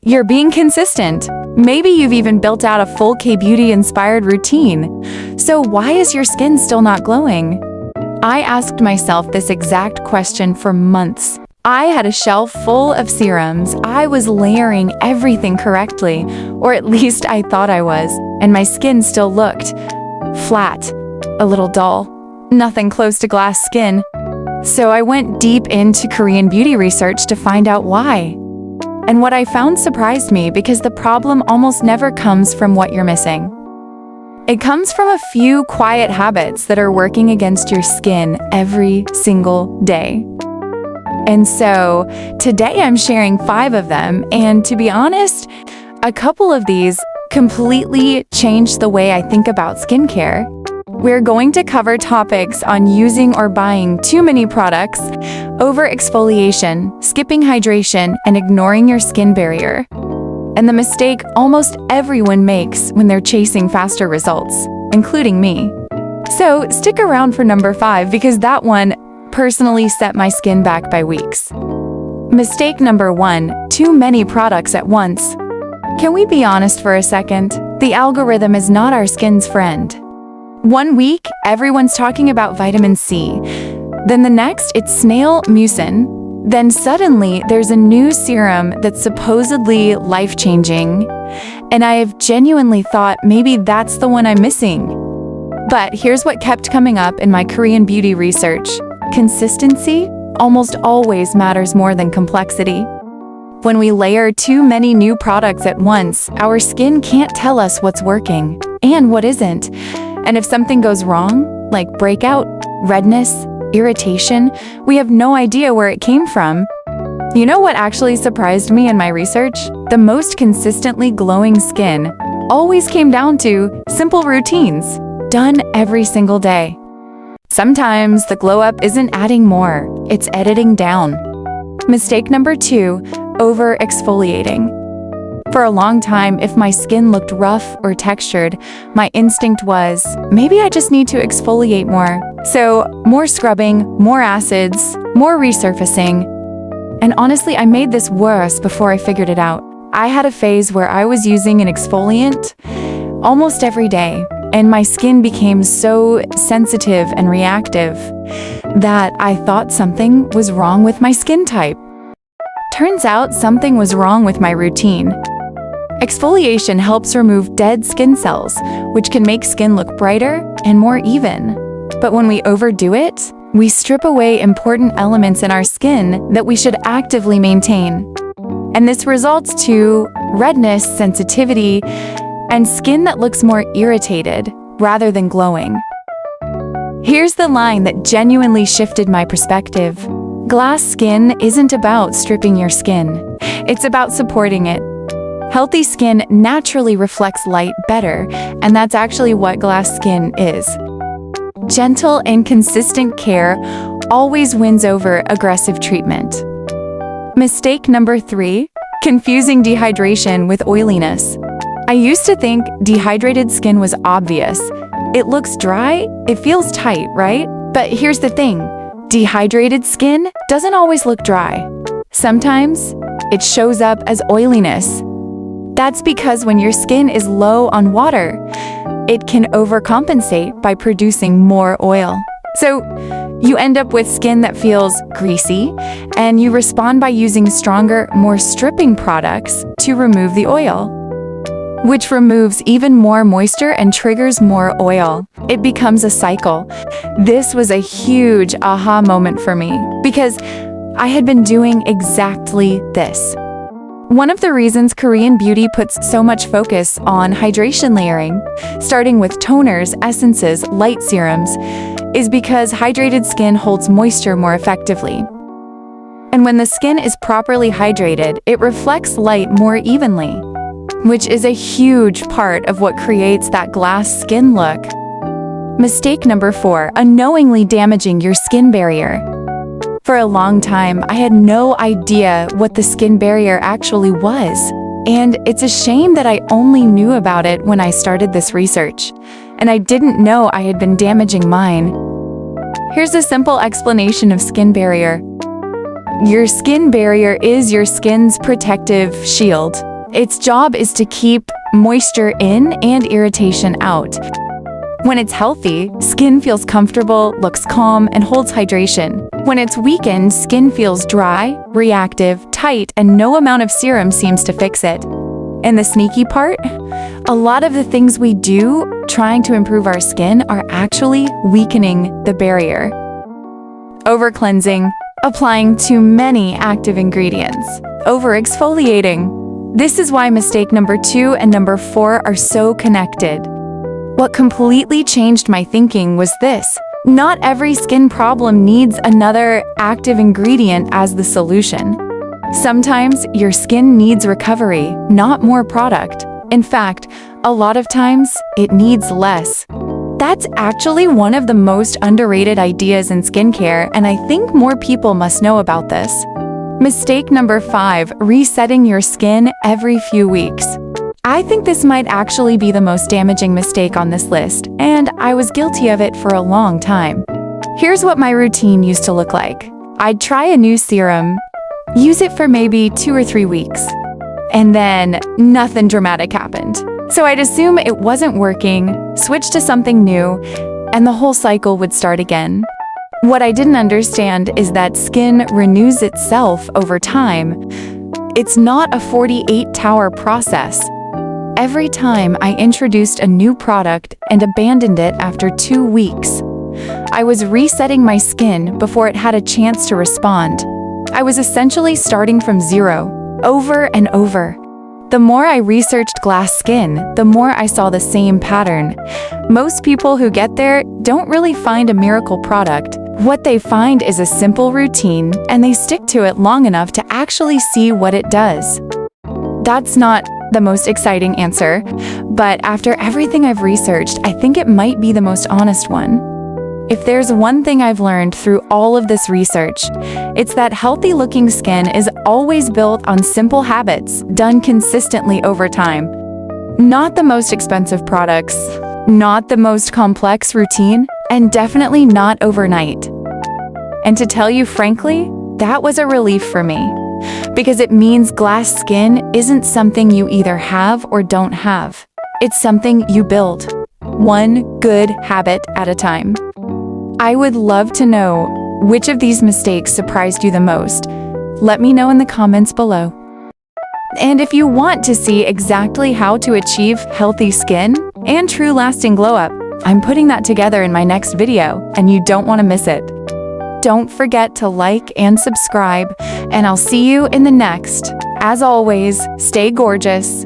You're being consistent. Maybe you've even built out a full K-beauty-inspired routine. So why is your skin still not glowing? I asked myself this exact question for months. I had a shelf full of serums. I was layering everything correctly, or at least I thought I was, and my skin still looked flat, a little dull, nothing close to glass skin. So I went deep into Korean beauty research to find out why. And what I found surprised me because the problem almost never comes from what you're missing. It comes from a few quiet habits that are working against your skin every single day. And so today I'm sharing 5 of them, and to be honest, a couple of these completely changed the way I think about skincare. We're going to cover topics on using or buying too many products, over-exfoliation, skipping hydration, and ignoring your skin barrier, and the mistake almost everyone makes when they're chasing faster results, including me. So stick around for number 5 because that one personally set my skin back by weeks. Mistake number 1, too many products at once. Can we be honest for a second? The algorithm is not our skin's friend. One week, everyone's talking about vitamin C. Then the next, it's snail mucin. Then suddenly, there's a new serum that's supposedly life-changing. And I have genuinely thought maybe that's the one I'm missing. But here's what kept coming up in my Korean beauty research. Consistency almost always matters more than complexity. When we layer too many new products at once, our skin can't tell us what's working and what isn't. And if something goes wrong, like breakout, redness, irritation, we have no idea where it came from. You know what actually surprised me in my research? The most consistently glowing skin always came down to simple routines, done every single day. Sometimes the glow up isn't adding more, it's editing down. Mistake number 2, over-exfoliating. For a long time, if my skin looked rough or textured, my instinct was, maybe I just need to exfoliate more. So, more scrubbing, more acids, more resurfacing. And honestly, I made this worse before I figured it out. I had a phase where I was using an exfoliant almost every day, and my skin became so sensitive and reactive that I thought something was wrong with my skin type. Turns out something was wrong with my routine. Exfoliation helps remove dead skin cells, which can make skin look brighter and more even. But when we overdo it, we strip away important elements in our skin that we should actively maintain. And this results to redness, sensitivity, and skin that looks more irritated rather than glowing. Here's the line that genuinely shifted my perspective. Glass skin isn't about stripping your skin. It's about supporting it. Healthy skin naturally reflects light better, and that's actually what glass skin is. Gentle and consistent care always wins over aggressive treatment. Mistake number 3, confusing dehydration with oiliness. I used to think dehydrated skin was obvious. It looks dry, it feels tight, right? But here's the thing, dehydrated skin doesn't always look dry. Sometimes it shows up as oiliness. That's because when your skin is low on water, it can overcompensate by producing more oil. So you end up with skin that feels greasy, and you respond by using stronger, more stripping products to remove the oil, which removes even more moisture and triggers more oil. It becomes a cycle. This was a huge aha moment for me because I had been doing exactly this. One of the reasons Korean beauty puts so much focus on hydration layering, starting with toners, essences, light serums, is because hydrated skin holds moisture more effectively. And when the skin is properly hydrated, it reflects light more evenly, which is a huge part of what creates that glass skin look. Mistake number 4, unknowingly damaging your skin barrier. For a long time, I had no idea what the skin barrier actually was, and it's a shame that I only knew about it when I started this research, and I didn't know I had been damaging mine. Here's a simple explanation of skin barrier. Your skin barrier is your skin's protective shield. Its job is to keep moisture in and irritation out. When it's healthy, skin feels comfortable, looks calm, and holds hydration. When it's weakened, skin feels dry, reactive, tight, and no amount of serum seems to fix it. And the sneaky part? A lot of the things we do trying to improve our skin are actually weakening the barrier. Over-cleansing, applying too many active ingredients. Over-exfoliating. This is why mistake number 2 and number 4 are so connected. What completely changed my thinking was this: not every skin problem needs another active ingredient as the solution. Sometimes your skin needs recovery, not more product. In fact, a lot of times it needs less. That's actually one of the most underrated ideas in skincare, and I think more people must know about this. Mistake number 5, resetting your skin every few weeks. I think this might actually be the most damaging mistake on this list, and I was guilty of it for a long time. Here's what my routine used to look like. I'd try a new serum, use it for maybe 2 or 3 weeks, and then nothing dramatic happened. So I'd assume it wasn't working, switch to something new, and the whole cycle would start again. What I didn't understand is that skin renews itself over time. It's not a 48-hour process. Every time I introduced a new product and abandoned it after 2 weeks, I was resetting my skin before it had a chance to respond. I was essentially starting from zero, over and over. The more I researched glass skin, the more I saw the same pattern. Most people who get there don't really find a miracle product. What they find is a simple routine, and they stick to it long enough to actually see what it does. That's not the most exciting answer, but after everything I've researched, I think it might be the most honest one. If there's one thing I've learned through all of this research, it's that healthy-looking skin is always built on simple habits done consistently over time. Not the most expensive products, not the most complex routine, and definitely not overnight. And to tell you frankly, that was a relief for me, because it means glass skin isn't something you either have or don't have. It's something you build, one good habit at a time. I would love to know which of these mistakes surprised you the most. Let me know in the comments below. And if you want to see exactly how to achieve healthy skin and true lasting glow up, I'm putting that together in my next video, and you don't want to miss it. Don't forget to like and subscribe, and I'll see you in the next. As always, stay gorgeous,